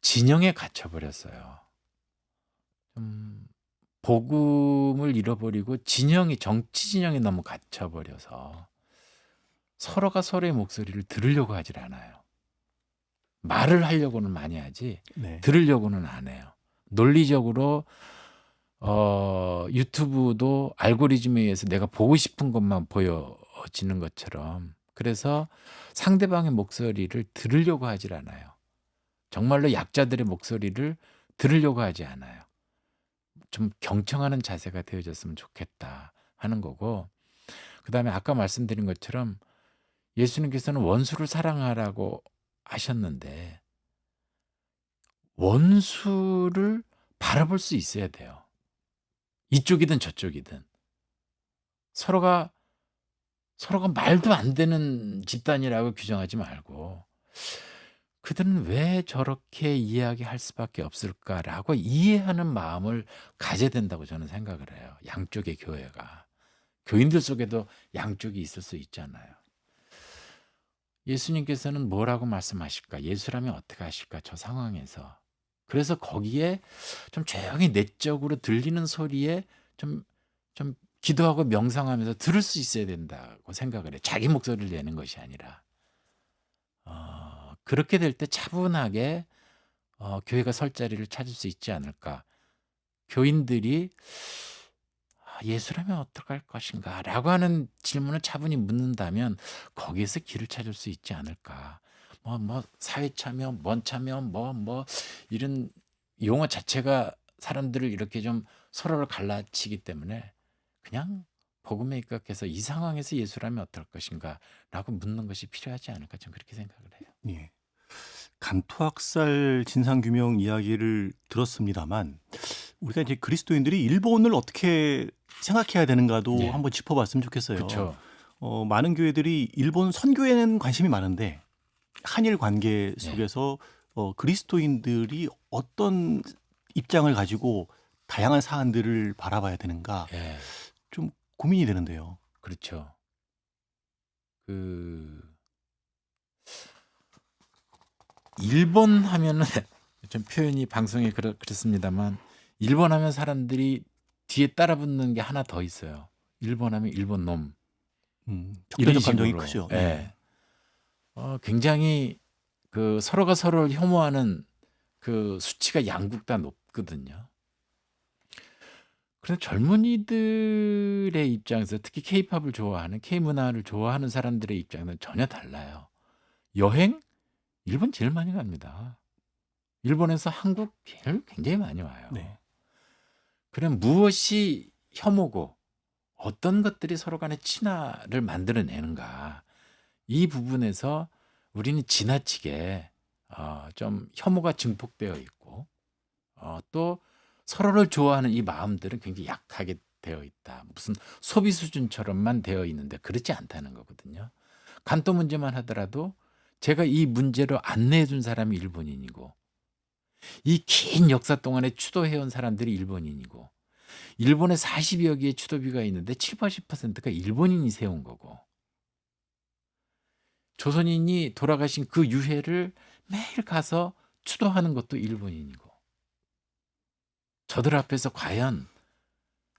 진영에 갇혀버렸어요. 복음을 잃어버리고 정치 진영에 너무 갇혀버려서 서로가 서로의 목소리를 들으려고 하질 않아요. 말을 하려고는 많이 하지 네. 들으려고는 안 해요. 논리적으로 유튜브도 알고리즘에 의해서 내가 보고 싶은 것만 보여지는 것처럼 그래서 상대방의 목소리를 들으려고 하질 않아요. 정말로 약자들의 목소리를 들으려고 하지 않아요. 좀 경청하는 자세가 되어졌으면 좋겠다 하는 거고 그다음에 아까 말씀드린 것처럼 예수님께서는 원수를 사랑하라고 하셨는데 원수를 바라볼 수 있어야 돼요. 이쪽이든 저쪽이든 서로가 말도 안 되는 집단이라고 규정하지 말고 그들은 왜 저렇게 이야기할 수밖에 없을까라고 이해하는 마음을 가져야 된다고 저는 생각을 해요. 양쪽의 교회가. 교인들 속에도 양쪽이 있을 수 있잖아요. 예수님께서는 뭐라고 말씀하실까? 예수라면 어떻게 하실까? 저 상황에서. 그래서 거기에 좀 조용히 내적으로 들리는 소리에 좀 기도하고 명상하면서 들을 수 있어야 된다고 생각을 해요. 자기 목소리를 내는 것이 아니라. 그렇게 될 때 차분하게 교회가 설 자리를 찾을 수 있지 않을까. 교인들이 예수라면 어떡할 것인가 라고 하는 질문을 차분히 묻는다면 거기에서 길을 찾을 수 있지 않을까. 사회 참여, 먼 참여, 이런 용어 자체가 사람들을 이렇게 좀 서로를 갈라치기 때문에 그냥 복음에 입각해서 이 상황에서 예수라면 어떨 것인가 라고 묻는 것이 필요하지 않을까 저는 그렇게 생각을 해요. 예. 간토학살 진상규명 이야기를 들었습니다만 우리가 이제 그리스도인들이 일본을 어떻게 생각해야 되는가도 예. 한번 짚어봤으면 좋겠어요. 그렇죠. 많은 교회들이 일본 선교에는 관심이 많은데 한일 관계 예. 속에서 그리스도인들이 어떤 입장을 가지고 다양한 사안들을 바라봐야 되는가 예. 좀 고민이 되는데요. 그렇죠. 일본 하면은 좀 표현이 방송에 그렇습니다만 일본 하면 사람들이 뒤에 따라붙는 게 하나 더 있어요. 일본 하면 일본 놈. 이런 적대적 감정이 식으로. 크죠. 예. 굉장히 서로가 서로를 혐오하는 그 수치가 양국 다 높거든요. 그런데 젊은이들의 입장에서 특히 K-팝을 좋아하는 K-문화를 좋아하는 사람들의 입장은 전혀 달라요. 여행? 일본 제일 많이 갑니다. 일본에서 한국 굉장히 많이 와요. 네. 그럼 무엇이 혐오고 어떤 것들이 서로 간의 친화를 만들어내는가. 이 부분에서 우리는 지나치게 좀 혐오가 증폭되어 있고 또 서로를 좋아하는 이 마음들은 굉장히 약하게 되어 있다. 무슨 소비 수준처럼만 되어 있는데 그렇지 않다는 거거든요. 간도 문제만 하더라도 제가 이 문제를 안내해 준 사람이 일본인이고 이 긴 역사 동안에 추도해온 사람들이 일본인이고 일본에 40여 개의 추도비가 있는데 7, 80%가 일본인이 세운 거고 조선인이 돌아가신 그 유해를 매일 가서 추도하는 것도 일본인이고 저들 앞에서 과연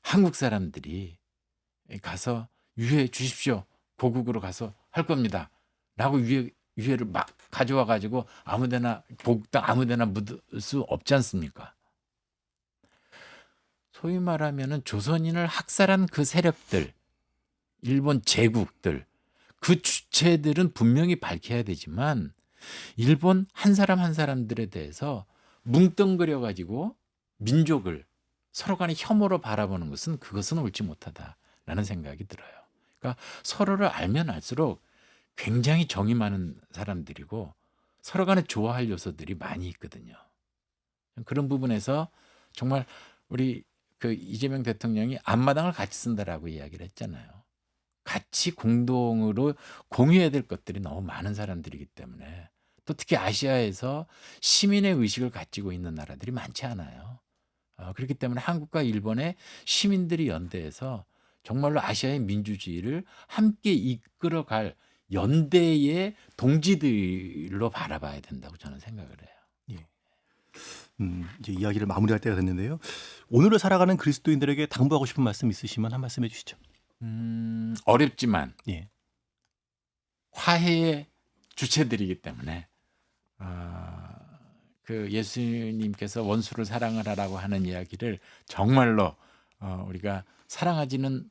한국 사람들이 가서 유해 주십시오. 고국으로 가서 할 겁니다. 라고 유해를 막 가져와 가지고 아무데나 복당 아무데나 묻을 수 없지 않습니까? 소위 말하면은 조선인을 학살한 그 세력들, 일본 제국들, 그 주체들은 분명히 밝혀야 되지만 일본 한 사람 한 사람들에 대해서 뭉뚱그려 가지고 민족을 서로 간에 혐오로 바라보는 것은 그것은 옳지 못하다라는 생각이 들어요. 그러니까 서로를 알면 알수록 굉장히 정이 많은 사람들이고 서로 간에 좋아할 요소들이 많이 있거든요. 그런 부분에서 정말 우리 그 이재명 대통령이 앞마당을 같이 쓴다라고 이야기를 했잖아요. 같이 공동으로 공유해야 될 것들이 너무 많은 사람들이기 때문에 또 특히 아시아에서 시민의 의식을 가지고 있는 나라들이 많지 않아요. 그렇기 때문에 한국과 일본의 시민들이 연대해서 정말로 아시아의 민주주의를 함께 이끌어갈 연대의 동지들로 바라봐야 된다고 저는 생각을 해요. 예. 이제 이야기를 마무리할 때가 됐는데요. 오늘을 살아가는 그리스도인들에게 당부하고 싶은 말씀 있으시면 한 말씀 해주시죠. 어렵지만 예. 화해의 주체들이기 때문에 그 예수님께서 원수를 사랑하라라고 하는 이야기를 정말로 우리가 사랑하지는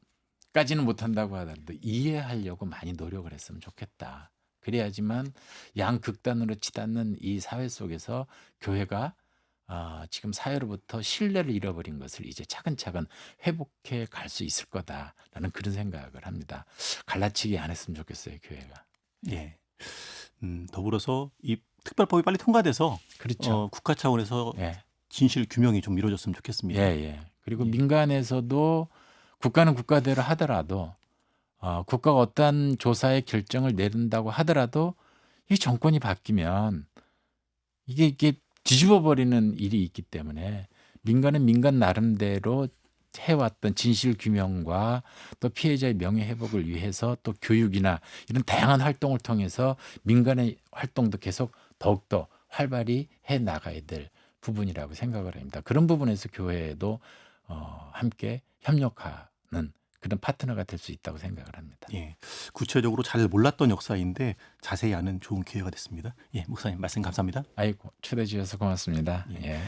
까지는 못한다고 하더라도 이해하려고 많이 노력을 했으면 좋겠다. 그래야지만 양극단으로 치닫는 이 사회 속에서 교회가 지금 사회로부터 신뢰를 잃어버린 것을 이제 차근차근 회복해 갈 수 있을 거다라는 그런 생각을 합니다. 갈라치기 안 했으면 좋겠어요, 교회가. 예. 더불어서 이 특별법이 빨리 통과돼서 그렇죠. 국가 차원에서 예. 진실 규명이 좀 이루어졌으면 좋겠습니다. 예. 그리고 예. 민간에서도 국가는 국가대로 하더라도 국가가 어떠한 조사의 결정을 내린다고 하더라도 이 정권이 바뀌면 이게 뒤집어 버리는 일이 있기 때문에 민간은 민간 나름대로 해왔던 진실 규명과 또 피해자의 명예 회복을 위해서 또 교육이나 이런 다양한 활동을 통해서 민간의 활동도 계속 더욱더 활발히 해 나가야 될 부분이라고 생각을 합니다. 그런 부분에서 교회도 함께 협력하는 그런 파트너가 될 수 있다고 생각을 합니다. 예. 구체적으로 잘 몰랐던 역사인데 자세히 아는 좋은 기회가 됐습니다. 예, 목사님 말씀 감사합니다. 아이고 초대해 주셔서 고맙습니다. 예. 예.